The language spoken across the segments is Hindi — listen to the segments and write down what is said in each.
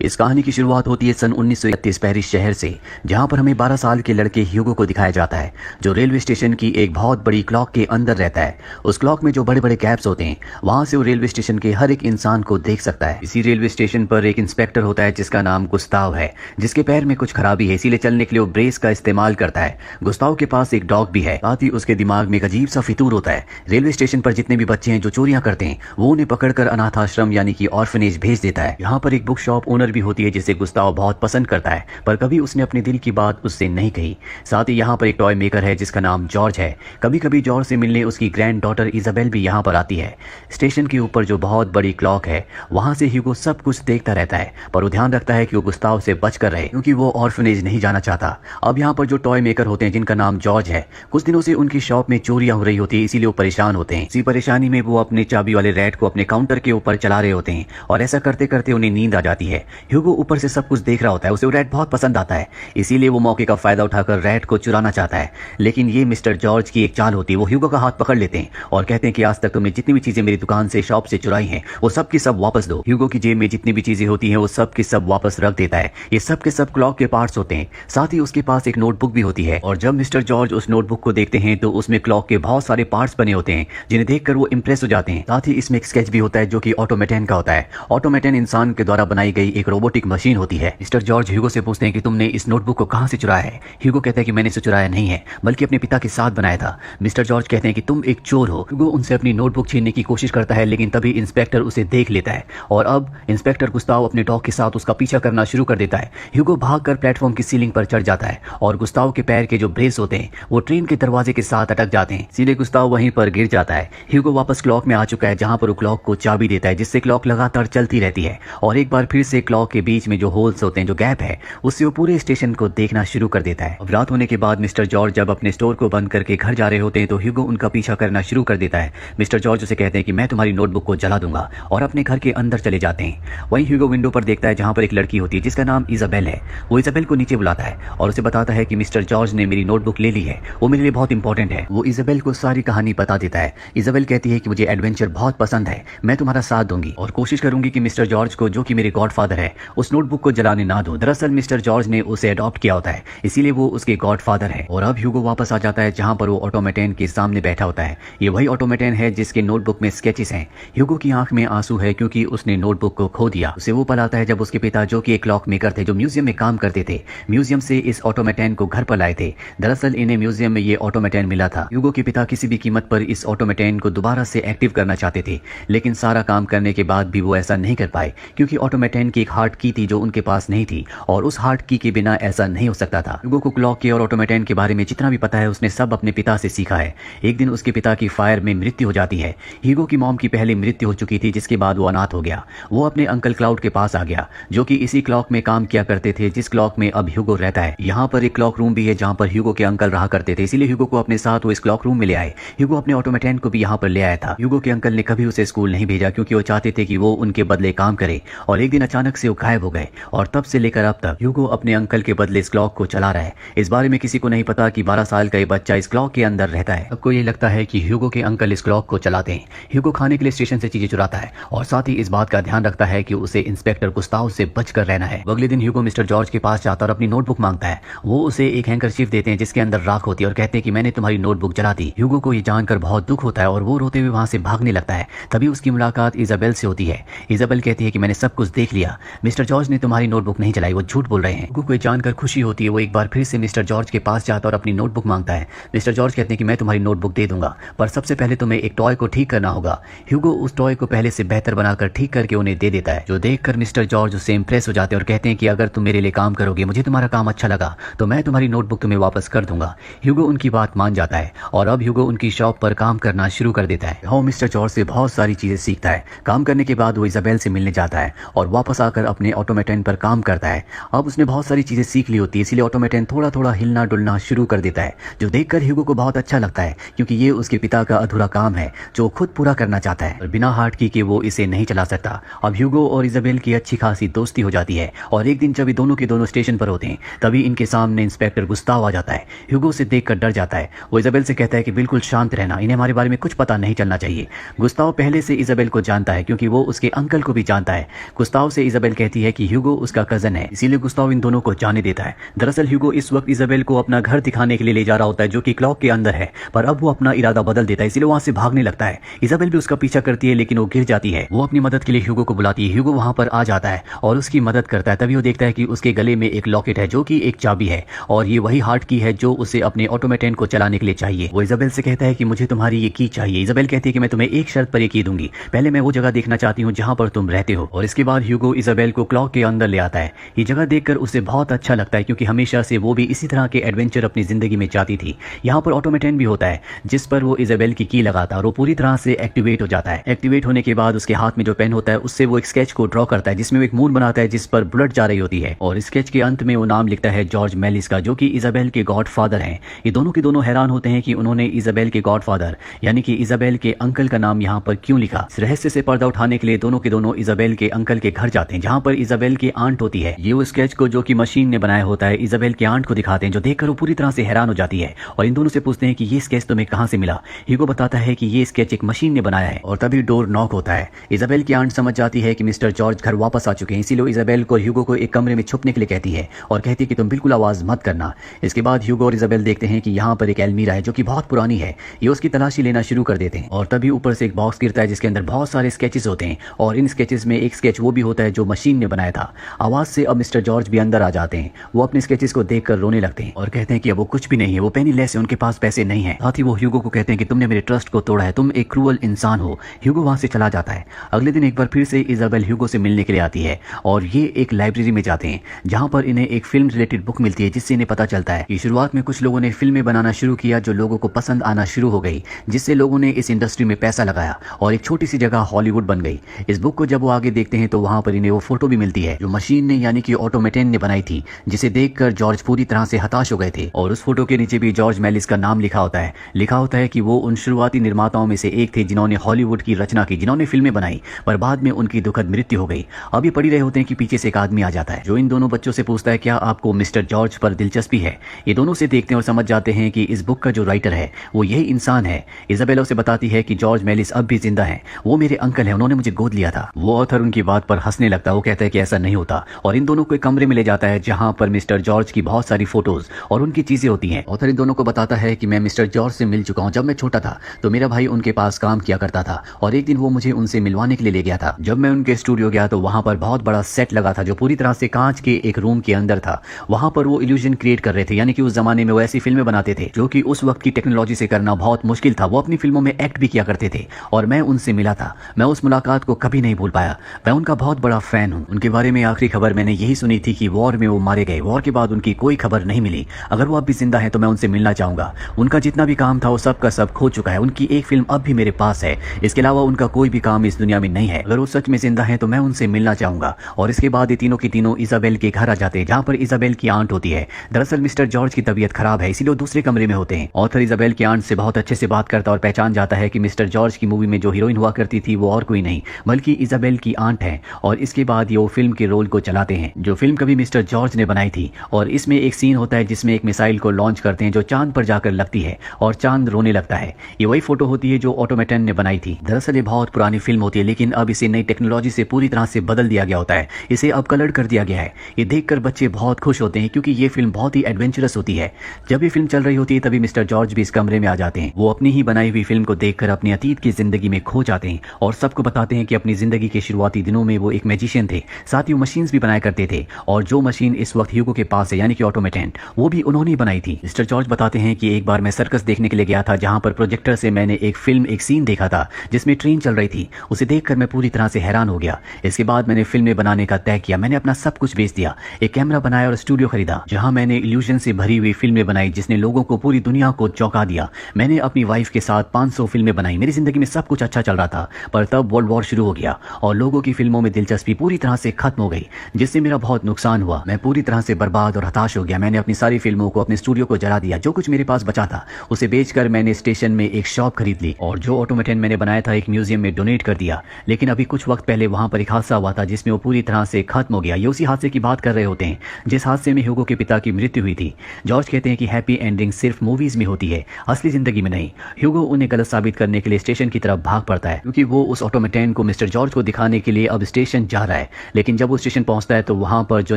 इस कहानी की शुरुआत होती है सन 1931 पेरिस शहर से, जहां पर हमें 12 साल के लड़के ह्यूगो को दिखाया जाता है, जो रेलवे स्टेशन की एक बहुत बड़ी क्लॉक के अंदर रहता है। उस क्लॉक में जो बड़े बड़े गैप्स होते हैं, वहां से वो रेलवे स्टेशन के हर एक इंसान को देख सकता है। इसी रेलवे स्टेशन पर एक इंस्पेक्टर होता है जिसका नाम गुस्ताव है, जिसके पैर में कुछ खराबी है, इसीलिए चलने के लिए वो ब्रेस का इस्तेमाल करता है। गुस्ताव के पास एक डॉग भी है, साथ ही उसके दिमाग में एक अजीब सा फितूर होता है। रेलवे स्टेशन पर जितने भी बच्चे हैं जो चोरियां करते हैं, वो उन्हें पकड़कर अनाथ आश्रम यानी कि ऑर्फनेज भेज देता है। यहाँ पर एक बुक शॉप ओनर भी होती है जिसे गुस्ताव बहुत पसंद करता है, पर कभी उसने अपने दिल की बात उससे नहीं कही। साथ ही यहाँ पर एक टॉय मेकर है जिसका नाम जॉर्ज है। कभी कभी जॉर्ज से मिलने उसकी ग्रैंड डॉटर इजाबेल भी यहाँ पर आती है। स्टेशन के ऊपर जो बहुत बड़ी क्लॉक है, वहां से ह्यूगो सब कुछ देखता रहता है, पर वो ध्यान रखता है कि वो गुस्ताव से बच कर रहे, क्योंकि वो ऑर्फनेज नहीं जाना चाहता। अब यहाँ पर जो टॉय मेकर होते हैं जिनका नाम जॉर्ज है, कुछ दिनों से उनकी शॉप में चोरियां हो रही होती है, इसीलिए वो परेशान होते हैं। इसी परेशानी में वो अपने चाबी वाले रैट को अपने काउंटर के ऊपर चला रहे होते हैं, और ऐसा करते करते उन्हें नींद आ जाती है। ह्यूगो ऊपर से सब कुछ देख रहा होता है, उसे वो रैट बहुत पसंद आता है, इसीलिए वो मौके का फायदा उठाकर रैट को चुराना चाहता है। लेकिन ये मिस्टर जॉर्ज की एक चाल होती है। वो ह्यूगो का हाथ पकड़ लेते हैं और कहते हैं कि आज तक तुमने जितनी भी चीजें मेरी दुकान से, शॉप से चुराई हैं, वो सब की सब वापस दो। ह्यूगो की जेब में जितनी भी चीजें होती हैं, वो सब की सब वापस रख देता है। ये सब के सब क्लॉक के पार्ट्स होते हैं। साथ ही उसके पास एक नोटबुक भी होती है, और जब मिस्टर जॉर्ज उस नोटबुक को देखते हैं तो उसमें क्लॉक के बहुत सारे पार्ट्स बने होते हैं, जिन्हें देखकर वो इंप्रेस हो जाते हैं। साथ ही इसमें एक स्केच भी होता है जो कि ऑटोमेटन का होता है। ऑटोमेटन इंसान के द्वारा बनाई गई एक रोबोटिक मशीन होती है। मिस्टर जॉर्ज ह्यूगो से पूछते हैं कि तुमने इस नोटबुक को कहां से चुराया है। ह्यूगो कहता है कि मैंने इसे चुराया नहीं है, बल्कि अपने पिता के साथ बनाया था। मिस्टर जॉर्ज कहते हैं कि तुम एक चोर हो। ह्यूगो उनसे अपनी नोटबुक छीनने की कोशिश करता है, लेकिन तभी इंस्पेक्टर उसे देख लेता है, और अब इंस्पेक्टर गुस्ताव अपने डॉग के साथ उसका पीछा करना शुरू कर देता है। ह्यूगो भागकर प्लेटफॉर्म की सीलिंग पर चढ़ जाता है, और गुस्ताव के पैर के जो ब्रेस होते हैं वो ट्रेन के दरवाजे के साथ अटक जाते हैं, इसीलिए गुस्ताव वहीं पर गिर जाता है। ह्यूगो वापस क्लॉक में आ चुका है, जहां पर वो क्लॉक को चाबी देता है, जिससे क्लॉक लगातार चलती रहती है, और एक बार फिर से क्लॉक के बीच में जो होल्स होते हैं, जो गैप है, उससे वो पूरे स्टेशन को देखना शुरू कर देता है। अब रात होने के बाद मिस्टर जॉर्ज जब अपने स्टोर को बंद करके घर जा रहे होते हैं तो ह्यूगो उनका पीछा करना शुरू कर देता है। मिस्टर जॉर्ज उसे कहते हैं कि मैं तुम्हारी नोटबुक को जला दूंगा, और अपने घर के अंदर चले जाते हैं। वहीं ह्यूगो विंडो पर देखता है जहां पर एक लड़की होती है जिसका नाम इजाबेल है। वो इजाबेल को नीचे बुलाता है और उसे बताता है कि मिस्टर जॉर्ज ने मेरी नोटबुक ले ली है, वो मेरे लिए बहुत इंपॉर्टेंट है। वो इजाबेल को सारी कहानी बता देता है। इजाबेल कहती है कि मुझे एडवेंचर बहुत पसंद है, मैं तुम्हारा साथ दूंगी और कोशिश करूंगी कि मिस्टर जॉर्ज को, जो कि मेरे गॉडफादर है, उस नोटबुक को जलाने ना दो। दरअसल मिस्टर जॉर्ज ने उसे अडॉप्ट किया होता है, इसीलिए वो उसके गॉडफादर है। और अब ह्यूगो वापस आ जाता है जहां पर वो ऑटोमेटन के सामने बैठा होता है। ये वही ऑटोमेटन है जिसके नोटबुक में स्केचेस हैं। ह्यूगो की आंख में आंसू है क्योंकि उसने नोटबुक को खो दिया। उसे वो पल आता है जब उसके पिता, जो कि एक क्लॉक मेकर थे, जो म्यूजियम में काम करते थे, म्यूजियम से इस ऑटोमेटन को घर पर लाए थे। दरअसल इन्हें म्यूजियम में ये ऑटोमेटन मिला था। ह्यूगो के पिता किसी भी कीमत पर इस ऑटोमेटन को दोबारा से एक्टिव करना चाहते थे, लेकिन सारा काम करने के बाद भी वो ऐसा नहीं कर पाए, क्योंकि ऑटोमेटन की एक हार्ट की थी जो उनके पास नहीं थी, और उस हार्ट की के बिना ऐसा नहीं हो सकता था। ह्यूगो को क्लॉक के और ऑटोमेटन के बारे में जितना भी पता है, उसने सब अपने पिता से सीखा है। एक दिन उसके पिता की फायर में मृत्यु हो जाती है। ह्यूगो की मॉम की पहले मृत्यु हो चुकी थी, जिसके बाद वो अनाथ हो गया। वो अपने अंकल क्लाउड के पास आ गया, जो कि इसी क्लॉक में काम किया करते थे जिस क्लॉक में अब ह्यूगो रहता है। यहाँ पर एक क्लॉक रूम भी है जहाँ पर ह्यूगो के अंकल रहा करते थे, इसीलिए ह्यूगो को अपने साथ वो इस क्लॉक रूम में ले आए। ह्यूगो अपने ऑटोमेटन को भी यहाँ पर ले आया था। ह्यूगो के अंकल ने कभी उसे स्कूल नहीं भेजा, क्योंकि वो चाहते थे कि वो उनके बदले काम करे, और एक दिन अचानक से वो गायब हो गए, और तब से लेकर अब तक ह्यूगो अपने अंकल के बदले इस क्लॉक को चला रहा है। इस बारे में किसी को नहीं पता कि 12 साल का ये बच्चा इस क्लॉक के अंदर रहता है। सबको ये लगता है कि ह्यूगो के अंकल इस क्लॉक को चलाते हैं। ह्यूगो खाने के लिए स्टेशन से चीजें चुराता है, और साथ ही इस बात का ध्यान रखता है कि उसे इंस्पेक्टर गुस्ताव से बचकर रहना है। अगले दिन ह्यूगो मिस्टर जॉर्ज के पास जाता और अपनी नोटबुक मांगता है। वो उसे एक हैंकरचीफ देते हैं जिसके अंदर राख होती है, और कहते हैं कि मैंने तुम्हारी नोटबुक जला दी। ह्यूगो को ये जानकर बहुत दुख होता है, और वो रोते हुए वहां से भागने लगता है। तभी उसकी मुलाकात इजाबेल से होती है। इजाबेल कहती है कि मैंने सब कुछ देख लिया, मिस्टर जॉर्ज ने तुम्हारी नोटबुक नहीं जलाई, वो झूठ बोल रहे हैं। ह्यूगो को जानकर खुशी होती है। वो एक बार फिर से मिस्टर जॉर्ज के पास जाता और अपनी नोटबुक मांगता है। मिस्टर जॉर्ज कहते हैं कि मैं तुम्हारी नोटबुक दे दूंगा, पर सबसे पहले तुम्हें एक टॉय को ठीक करना होगा। ह्यूगो उस टॉय को पहले से बेहतर बनाकर ठीक करके उन्हें दे देता है, जो देखकर मिस्टर जॉर्ज उससे इंप्रेस हो जाते हैं और कहते हैं कि अगर तुम मेरे लिए काम करोगे, मुझे तुम्हारा काम अच्छा लगा, तो मैं तुम्हारी नोटबुक तुम्हें वापस कर दूंगा। ह्यूगो उनकी बात मान जाता है, और अब ह्यूगो उनकी शॉप पर काम करना शुरू कर देता है। वो मिस्टर जॉर्ज से बहुत सारी चीजें सीखता है। काम करने के बाद वो इजाबेल से मिलने जाता है, और वापस आकर अपने ऑटोमेटन पर काम करता है। अब उसने बहुत सारी चीजें सीख ली होती है, इसलिए ऑटोमेटन थोड़ा थोड़ा हिलना डुलना शुरू कर देता है, जो देखकर ह्यूगो को बहुत अच्छा लगता है, क्योंकि ये उसके पिता का अधूरा काम है जो खुद पूरा करना चाहता है, और बिना हार्ट की के वो इसे नहीं चला सकता। अब ह्यूगो और इजाबेल की अच्छी खासी दोस्ती हो जाती है, और एक दिन जब ये दोनों के दोनों स्टेशन पर होते हैं, तभी इनके सामने इंस्पेक्टर गुस्ताव आ जाता है। ह्यूगो उसे देखकर डर जाता है। वो इजाबेल से कहता है कि बिल्कुल शांत रहना, इन्हें हमारे बारे में कुछ पता नहीं चलना चाहिए। गुस्ताव पहले से इजाबेल को जानता है, क्योंकि वो उसके अंकल को भी जानता है। गुस्ताव से इजाबेल इजाबेल कहती है कि ह्यूगो उसका कजन है, इसीलिए गुस्ताव इन दोनों को जाने देता है। दरअसल ह्यूगो इस वक्त इजाबेल को अपना घर दिखाने के लिए ले जा रहा होता है जो कि क्लॉक के अंदर है, पर अब वो अपना इरादा बदल देता है, इसीलिए वहां से भागने लगता है। इजाबेल भी उसका पीछा करती है लेकिन वो गिर जाती है। वो अपनी मदद के लिए ह्यूगो को बुलाती है। ह्यूगो वहां पर आ जाता है और उसकी मदद करता है। तभी वो देखता है कि उसके गले में एक लॉकेट है जो कि एक चाबी है और ये वही हार्ट की है जो उसे अपने ऑटोमेटन को चलाने के लिए चाहिए। वो इजाबेल से कहता है कि मुझे तुम्हारी ये की चाहिए। इजाबेल कहती है कि मैं तुम्हें एक शर्त पर ये की दूंगी, पहले मैं वो जगह देखना चाहती हूँ जहां पर तुम रहते हो। और इसके बाद ह्यूगो इजाबेल को क्लॉक के अंदर ले आता है। ये जगह देखकर उसे बहुत अच्छा लगता है क्योंकि हमेशा से वो भी इसी तरह के एडवेंचर अपनी जिंदगी में चाहती थी। यहाँ पर ऑटोमेटन भी होता है जिस पर वो इजाबेल की लगाता है और वो पूरी तरह से एक्टिवेट हो जाता है। एक्टिवेट होने के बाद उसके हाथ में जो पेन होता है उससे वो एक स्केच को ड्रॉ करता है जिसमें वो एक मून बनाता है जिस पर बुलेट जा रही होती है और स्केच के अंत में वो नाम लिखता है जॉर्ज मेलिस का, जो कि इजाबेल के गॉडफादर हैं। ये दोनों के दोनों हैरान होते हैं कि उन्होंने इजाबेल के गॉडफादर यानी कि इजाबेल के अंकल का नाम यहाँ पर क्यों लिखा। इस रहस्य से पर्दा उठाने के लिए दोनों के दोनों इजाबेल के अंकल के घर जाते हैं जहाँ पर इजाबेल की आंट होती है। ये वो स्केच को जो कि मशीन ने बनाया होता है इजाबेल की आंट को दिखाते हैं जो देखकर वो पूरी तरह से हैरान हो जाती है और इन दोनों से पूछते हैं कि ये स्केच तुम्हें कहाँ से मिला। ह्यूगो बताता है कि ये स्केच एक मशीन ने बनाया है और तभी डोर नॉक होता है। इजाबेल की आंट समझ जाती है कि मिस्टर जॉर्ज घर वापस आ चुके हैं, इसीलिए इजाबेल को ह्यूगो को एक कमरे में छुपने के लिए कहती है और कहती है कि तुम बिल्कुल आवाज मत करना। इसके बाद ह्यूगो और इजाबेल देखते हैं कि यहाँ पर एक अलमीरा है जो कि बहुत पुरानी है। ये उसकी तलाशी लेना शुरू कर देते हैं और तभी ऊपर से एक बॉक्स गिरता है जिसके अंदर बहुत सारे स्केचेस होते हैं और इन स्केचेस में एक स्केच वो भी होता है जो मशीन ने बनाया था। आवाज से अब मिस्टर जॉर्ज भी अंदर आ जाते हैं। वो अपने स्केचेस को देखकर रोने लगते हैं और कहते हैं कि अब वो कुछ भी नहीं है, वो पेनीलेस है, उनके पास पैसे नहीं है। साथ ही वो ह्यूगो को कहते हैं कि तुमने मेरे ट्रस्ट को तोड़ा है, तुम एक क्रूअल इंसान हो। ह्यूगो वहां से चला जाता है। अगले दिन एक बार फिर से इजाबेल ह्यूगो से मिलने के लिए आती है और ये एक लाइब्रेरी में जाते हैं जहां पर इन्हें एक फिल्म रिलेटेड बुक मिलती है जिससे इन्हें पता चलता है कि शुरुआत में कुछ लोगों ने फिल्में बनाना शुरू किया जो लोगों को पसंद आना शुरू हो गई, जिससे लोगों ने इस इंडस्ट्री में पैसा लगाया और एक छोटी सी जगह हॉलीवुड बन गई। इस बुक को जब वो आगे देखते हैं तो वहां पर इन्हें वो फोटो भी मिलती है जो मशीन ने यानी कि ऑटोमेटन ने बनाई थी, जिसे देखकर जॉर्ज पूरी तरह से हताश हो गए थे। और उस फोटो के नीचे भी जॉर्ज मेलिस का नाम लिखा होता है। लिखा होता है कि वो उन शुरुआती निर्माताओं में से एक थे जिन्होंने हॉलीवुड की रचना की, जिन्होंने फिल्में बनाई, पर बाद में उनकी दुखद मृत्यु हो गई। अब ये पढ़ी रहे होते हैं कि पीछे से एक आदमी आ जाता है जो इन दोनों बच्चों से पूछता है क्या आपको मिस्टर जॉर्ज पर दिलचस्पी है। ये दोनों से देखते हैं और समझ जाते हैं कि इस बुक का जो राइटर है वो यही इंसान है। इजाबेला उसे बताती है कि जॉर्ज मेलिस अब भी जिंदा है, वो मेरे अंकल है, उन्होंने मुझे गोद लिया था। वो ऑथर उनकी बात पर हंसने लगता है। वो कहता है कि ऐसा नहीं होता और इन दोनों को एक कमरे में ले जाता है जहां पर मिस्टर जॉर्ज की बहुत सारी फोटोज और उनकी चीजें होती हैं। ऑथर इन दोनों को बताता है कि मैं मिस्टर जॉर्ज से मिल चुका हूं। जब मैं छोटा था तो मेरा भाई उनके पास काम किया करता था और एक दिन वो मुझे उनसे मिलवाने के लिए ले गया था। जब मैं उनके स्टूडियो गया तो वहां पर बहुत बड़ा सेट लगा था जो पूरी तरह से कांच के एक रूम के अंदर था। वहां पर वो इल्यूजन क्रिएट कर रहे थे, यानी कि उस जमाने में वो ऐसी फिल्में बनाते थे जो कि उस वक्त की टेक्नोलॉजी से करना बहुत मुश्किल था। वो अपनी फिल्मों में एक्ट भी किया करते थे और मैं उनसे मिला था। मैं उस मुलाकात को कभी नहीं भूल पाया। मैं उनका बहुत बड़ा फैन हूँ। उनके बारे में आखिरी खबर मैंने यही सुनी थी कि वॉर में वो मारे गए। वॉर के बाद उनकी कोई खबर नहीं मिली। अगर वो अब भी जिंदा है तो मैं उनसे मिलना चाहूंगा। उनका जितना भी काम था वो सब का सब खो चुका है। उनकी एक फिल्म अब भी मेरे पास है, इसके अलावा उनका कोई भी काम इस दुनिया में नहीं है। अगर वो सच में जिंदा है तो मैं उनसे मिलना चाहूंगा। और इसके बाद ये तीनों की तीनों इजाबेल के घर आ जाते हैं जहाँ पर इजाबेल की आंट होती है। दरअसल मिस्टर जॉर्ज की तबीयत खराब है, इसीलिए वो दूसरे कमरे में होते हैं। ऑथर इजाबेल की आंट से बहुत अच्छे से बात करता और पहचान जाता है कि मिस्टर जॉर्ज की मूवी में जो हीरोइन हुआ करती थी वो और कोई नहीं बल्कि इजाबेल की आंट है। और इसके बाद ये वो फिल्म के रोल को चलाते हैं जो फिल्म कभी मिस्टर जॉर्ज ने बनाई थी। और इसमें एक सीन होता है जिसमें एक मिसाइल को लॉन्च करते हैं जो चांद पर जाकर लगती है और चांद रोने लगता है। ये वही फोटो होती है जो ऑटोमेटन ने बनाई थी। दरअसल ये बहुत पुरानी फिल्म होती है लेकिन अब इसे नई टेक्नोलॉजी से पूरी तरह से बदल दिया गया होता है। इसे अब कलर कर दिया गया है। ये देखकर बच्चे बहुत खुश होते हैं क्योंकि ये फिल्म बहुत ही एडवेंचरस होती है। जब ये फिल्म चल रही होती है तभी मिस्टर जॉर्ज भी इस कमरे में आ जाते हैं। वो अपनी ही बनाई हुई फिल्म को देखकर अपनी अतीत की जिंदगी में खो जाते हैं और सबको बताते हैं कि अपनी जिंदगी के शुरुआती दिनों में वो एक मैजिशियन थे। साथ ही वो मशीन्स भी बनाया करते थे और जो मशीन इस वक्त ह्यूगो के पास है यानी कि ऑटोमेटन, वो भी उन्होंने बनाई थी। मिस्टर जॉर्ज बताते हैं कि एक बार मैं सर्कस देखने के लिए गया था जहां पर प्रोजेक्टर से मैंने एक सीन देखा था जिसमें ट्रेन चल रही थी। उसे देखकर मैं पूरी तरह से हैरान हो गया। इसके बाद मैंने फिल्में बनाने का तय किया। मैंने अपना सब कुछ बेच दिया, एक कैमरा बनाया और स्टूडियो खरीदा जहां मैंने इल्यूजन से भरी हुई फिल्में बनाई जिसने लोगों को पूरी दुनिया को चौंका दिया। मैंने अपनी वाइफ के साथ 500 फिल्में बनाई। मेरी जिंदगी में सब कुछ अच्छा चल रहा था, पर तब वर्ल्ड वॉर शुरू हो गया और लोगों की फिल्मों में दिलचस्पी पूरी तरह से खत्म हो गई, जिससे मेरा बहुत नुकसान हुआ। मैं पूरी तरह से बर्बाद और हताश हो गया। मैंने अपनी सारी फिल्मों को, अपने स्टूडियो को जला दिया। जो कुछ मेरे पास बचा था उसे बेचकर मैंने स्टेशन में एक शॉप खरीद ली और जो ऑटोमेटन मैंने बनाया था एक म्यूजियम में डोनेट कर दिया। लेकिन अभी कुछ वक्त पहले वहां पर एक हादसा हुआ था जिसमें वो पूरी तरह से खत्म हो गया। ये उसी हादसे की बात कर रहे होते हैं जिस हादसे में ह्यूगो के पिता की मृत्यु हुई थी। जॉर्ज कहते हैं कि हैप्पी एंडिंग सिर्फ मूवीज में होती है, असली जिंदगी में नहीं। ह्यूगो उन्हें गलत साबित करने के लिए स्टेशन की तरफ भाग पड़ता है क्योंकि वो उस ऑटोमेटन को मिस्टर जॉर्ज को दिखाने के लिए अब स्टेशन जा रहा है। है। लेकिन जब वो स्टेशन पहुंचता है तो वहां पर जो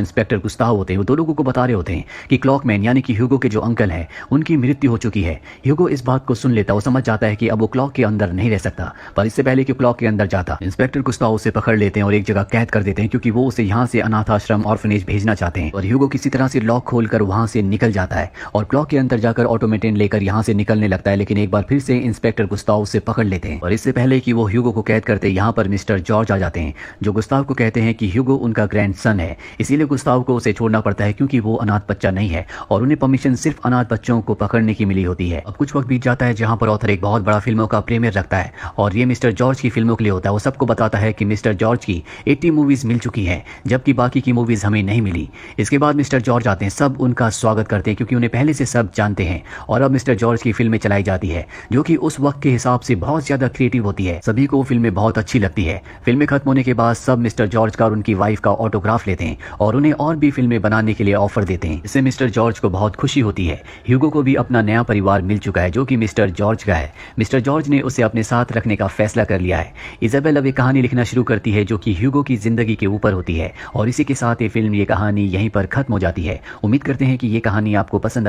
इंस्पेक्टर गुस्ताव होते हैं वो दो लोगों को बता रहे होते हैं कि क्लॉकमैन यानी कि ह्यूगो के जो अंकल हैं उनकी मृत्यु हो चुकी है। ह्यूगो इस बात को सुन लेता, वो समझ जाता है कि अब वो क्लॉक के अंदर नहीं रह सकता, पर इससे पहले कि क्लॉक के अंदर जाता इंस्पेक्टर गुस्ताव उसे पकड़ लेते हैं और एक जगह कैद कर देते हैं, क्योंकि वो उसे यहाँ से अनाथ आश्रम ऑर्फनेज भेजना चाहते हैं। और ह्यूगो किसी तरह से लॉक खोलकर वहां से निकल जाता है और क्लॉक के अंदर जाकर ऑटोमेटन लेकर यहाँ से निकलने लगता है। लेकिन एक बार फिर से इंस्पेक्टर गुस्ताव उसे पकड़ लेते हैं और इससे पहले कि वो ह्यूगो को कैद करते यहाँ पर मिस्टर जॉर्ज आ जाते हैं, जो गुस्ताव को कहते हैं कि ह्यूगो उनका ग्रैंडसन है, इसीलिए गुस्ताव को उसे छोड़ना पड़ता है क्योंकि वो अनाथ बच्चा नहीं है और उन्हें परमिशन सिर्फ अनाथ बच्चों को पकड़ने की मिली होती है। अब कुछ वक्त बीत जाता है जहां पर ऑथर एक बहुत बड़ा फिल्मों का प्रीमियर रखता है और ये मिस्टर जॉर्ज की फिल्मों के लिए होता है। वो सबको बताता है कि मिस्टर जॉर्ज की 80 मूवीज मिल चुकी हैं, जबकि बाकी की मूवीज हमें नहीं मिली। इसके बाद मिस्टर जॉर्ज आते हैं, सब उनका स्वागत करते हैं क्योंकि उन्हें पहले से सब जानते हैं। और अब मिस्टर जॉर्ज की फिल्में चलाई जाती है जो कि उस वक्त के हिसाब से बहुत ज्यादा क्रिएटिव होती है। सभी को फिल्में बहुत अच्छी लगती है। फिल्में खत्म होने के बाद सब मिस्टर जॉर्ज का और उनकी वाइफ का ऑटोग्राफ लेते हैं और उन्हें और भी फिल्में बनाने के लिए ऑफर देते हैं। इससे मिस्टर जॉर्ज को बहुत खुशी होती है। ह्यूगो को भी अपना नया परिवार मिल चुका है जो कि मिस्टर जॉर्ज का है। मिस्टर जॉर्ज ने उसे अपने साथ रखने का फैसला कर लिया है। इजाबेल अब एक कहानी लिखना शुरू करती है जो कि ह्यूगो की जिंदगी के ऊपर होती है और इसी के साथ ये फिल्म, ये कहानी यहीं पर खत्म हो जाती है। उम्मीद करते हैं कि ये कहानी आपको पसंद